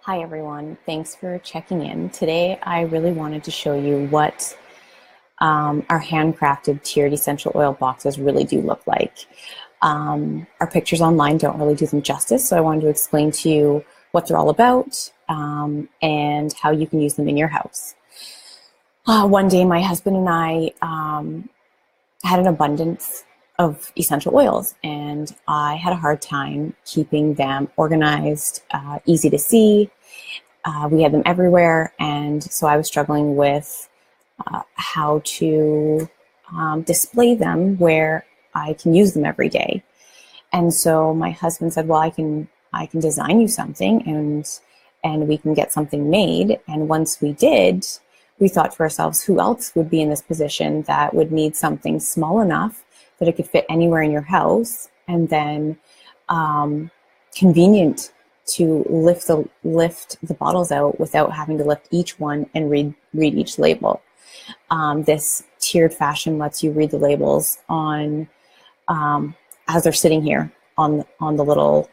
Hi everyone, thanks for checking in. Today I really wanted to show you what our handcrafted tiered essential oil boxes really do look like. Our pictures online don't really do them justice, so I wanted to explain to you what they're all about and how you can use them in your house. One day my husband and I had an abundance of essential oils, and I had a hard time keeping them organized, easy to see. We had them everywhere, and so I was struggling with how to display them where I can use them every day. And so my husband said, well, I can design you something, and we can get something made. And once we did, we thought to ourselves, who else would be in this position that would need something small enough that it could fit anywhere in your house, and then convenient to lift the bottles out without having to lift each one and read each label. This tiered fashion lets you read the labels on as they're sitting here on the little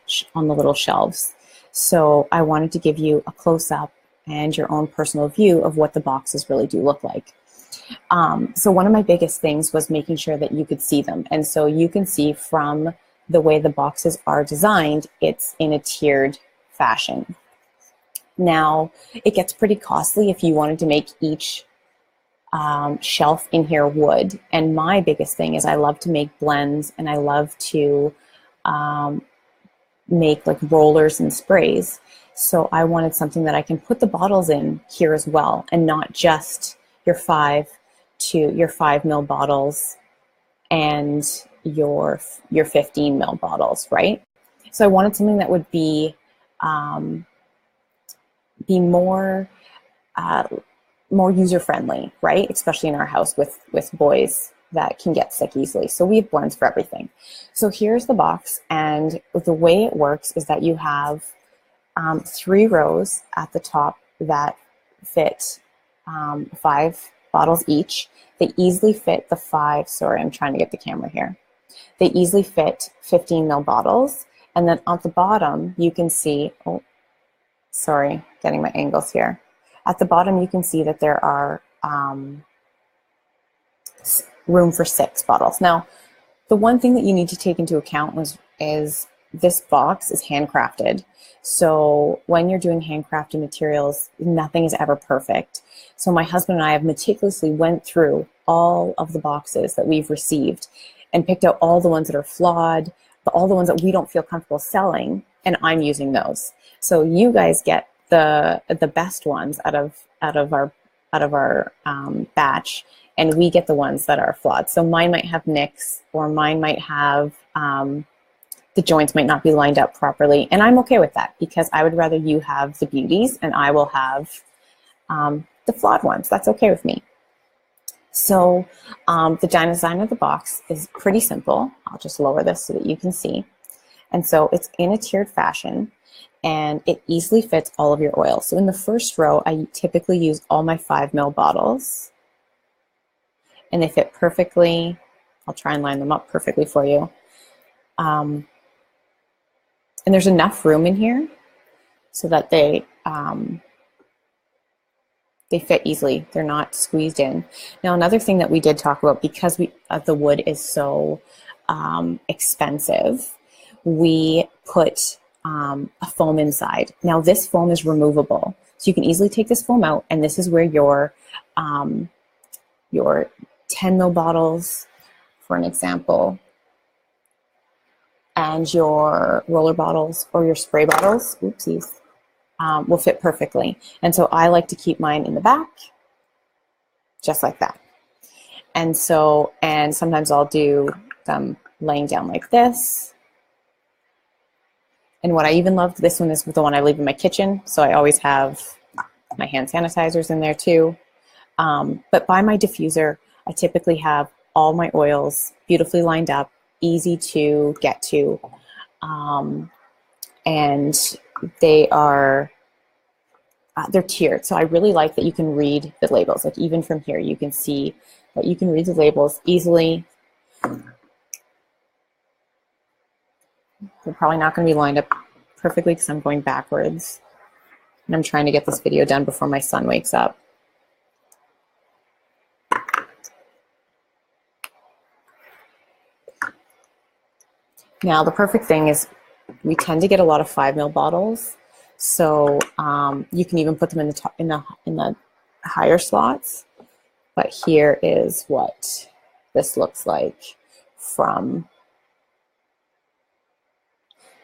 shelves. So I wanted to give you a close-up and your own personal view of what the boxes really do look like. So one of my biggest things was making sure that you could see them. And so you can see from the way the boxes are designed, it's in a tiered fashion. Now, it gets pretty costly if you wanted to make each shelf in here wood. And my biggest thing is I love to make blends, and I love to make like rollers and sprays. So I wanted something that I can put the bottles in here as well, and not just your 5 ml bottles and your 15 ml bottles, right? So I wanted something that would be more user friendly, right? Especially in our house with boys that can get sick easily. So we have blends for everything. So here's the box, and the way it works is that you have 3 rows at the top that fit 5 bottles each. They easily fit the 5, sorry, I'm trying to get the camera here. They easily fit 15 ml bottles. And then at the bottom, you can see, oh, sorry, getting my angles here. At the bottom, you can see that there are room for 6 bottles. Now, the one thing that you need to take into account is this box is handcrafted. So when you're doing handcrafted materials, nothing is ever perfect. So my husband and I have meticulously went through all of the boxes that we've received and picked out all the ones that are flawed, all the ones that we don't feel comfortable selling, and I'm using those. So you guys get the best ones out of our batch, and we get the ones that are flawed. So mine might have nicks, or mine might have the joints might not be lined up properly, and I'm okay with that because I would rather you have the beauties and I will have the flawed ones. That's okay with me. So the design of the box is pretty simple. I'll just lower this so that you can see. And so it's in a tiered fashion, and it easily fits all of your oil. So in the first row, I typically use all my 5 ml bottles, and they fit perfectly. I'll try and line them up perfectly for you. And there's enough room in here so that they fit easily. They're not squeezed in. Now, another thing that we did talk about, because the wood is so expensive, we put a foam inside. Now, this foam is removable, so you can easily take this foam out, and this is where your 10 ml bottles, for an example, and your roller bottles or your spray bottles, oopsies, will fit perfectly. And so I like to keep mine in the back, just like that. And so, and sometimes I'll do them laying down like this. And what I even love, this one is the one I leave in my kitchen, so I always have my hand sanitizers in there too. But by my diffuser, I typically have all my oils beautifully lined up, easy to get to, and they're tiered. So I really like that you can read the labels. Like even from here, you can see that you can read the labels easily. They're probably not going to be lined up perfectly because I'm going backwards. And I'm trying to get this video done before my son wakes up. Now, the perfect thing is we tend to get a lot of 5 ml bottles, so you can even put them in the higher slots. But here is what this looks like from.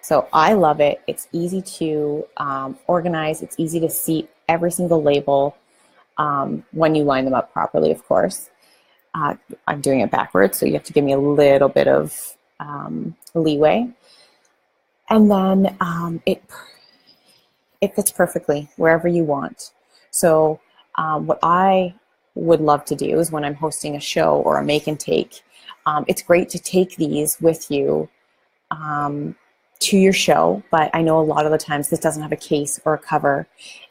So I love it. It's easy to organize. It's easy to see every single label when you line them up properly, of course. I'm doing it backwards, so you have to give me a little bit of leeway. And then it fits perfectly wherever you want. So what I would love to do is when I'm hosting a show or a make and take, it's great to take these with you to your show, but I know a lot of the times this doesn't have a case or a cover,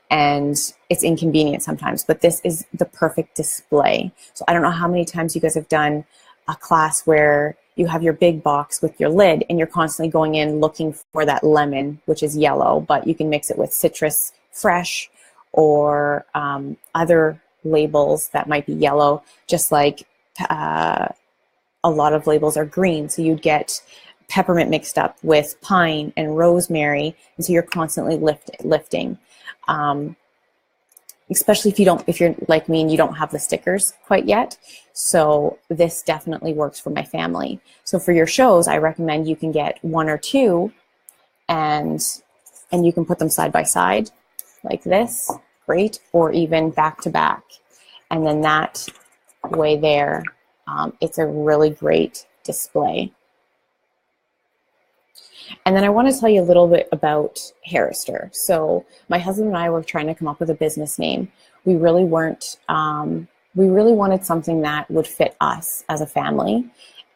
and it's inconvenient sometimes, but this is the perfect display. So I don't know how many times you guys have done a class where you have your big box with your lid and you're constantly going in looking for that lemon, which is yellow, but you can mix it with citrus fresh or other labels that might be yellow, just like a lot of labels are green. So you'd get peppermint mixed up with pine and rosemary, and so you're constantly lifting. Especially if you're like me and you don't have the stickers quite yet. So this definitely works for my family. So for your shows, I recommend you can get 1 or 2 and you can put them side by side like this, great, or even back to back. And then that way there, it's a really great display. And then I want to tell you a little bit about Harrister. So my husband and I were trying to come up with a business name. We really weren't, we really wanted something that would fit us as a family.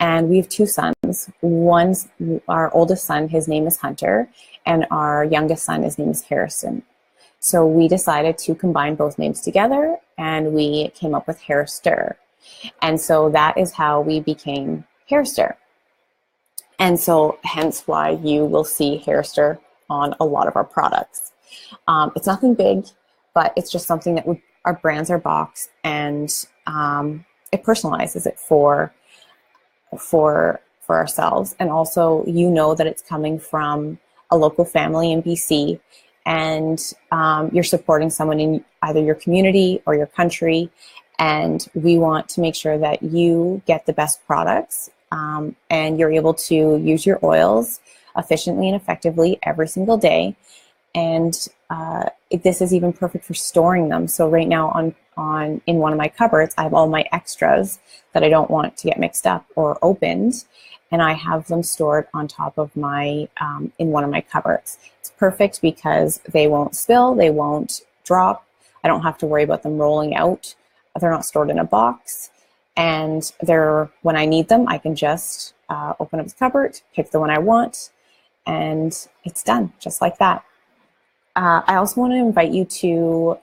And we have 2 sons. One's our oldest son, his name is Hunter, and our youngest son, his name is Harrison. So we decided to combine both names together, and we came up with Harrister. And so that is how we became Harrister. And so hence why you will see Harrister on a lot of our products. It's nothing big, but it's just something that our brands are boxed, and it personalizes it for ourselves. And also, you know that it's coming from a local family in BC, and you're supporting someone in either your community or your country. And we want to make sure that you get the best products, and you're able to use your oils efficiently and effectively every single day. And this is even perfect for storing them. So right now in one of my cupboards, I have all my extras that I don't want to get mixed up or opened, and I have them stored on top of my, in one of my cupboards. It's perfect because they won't spill, they won't drop. I don't have to worry about them rolling out. They're not stored in a box. And when I need them, I can just open up the cupboard, pick the one I want, and it's done, just like that. I also want to invite you to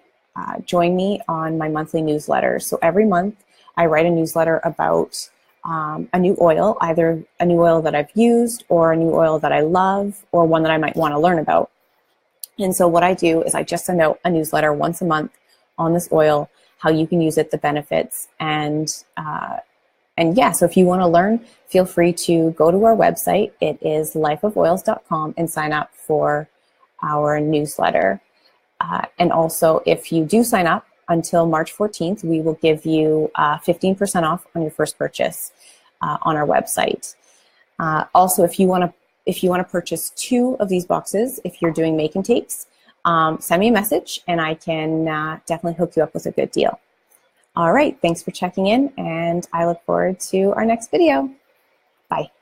join me on my monthly newsletter. So every month, I write a newsletter about a new oil, either a new oil that I've used or a new oil that I love or one that I might want to learn about. And so what I do is I just send out a newsletter once a month on this oil, how you can use it, the benefits, and yeah, so if you want to learn, feel free to go to our website. It is lifeofoils.com and sign up for our newsletter. And also, if you do sign up until March 14th, we will give you 15% off on your first purchase on our website. Also, if you want to purchase 2 of these boxes, if you're doing make and takes, send me a message and I can definitely hook you up with a good deal. All right, thanks for checking in, and I look forward to our next video. Bye.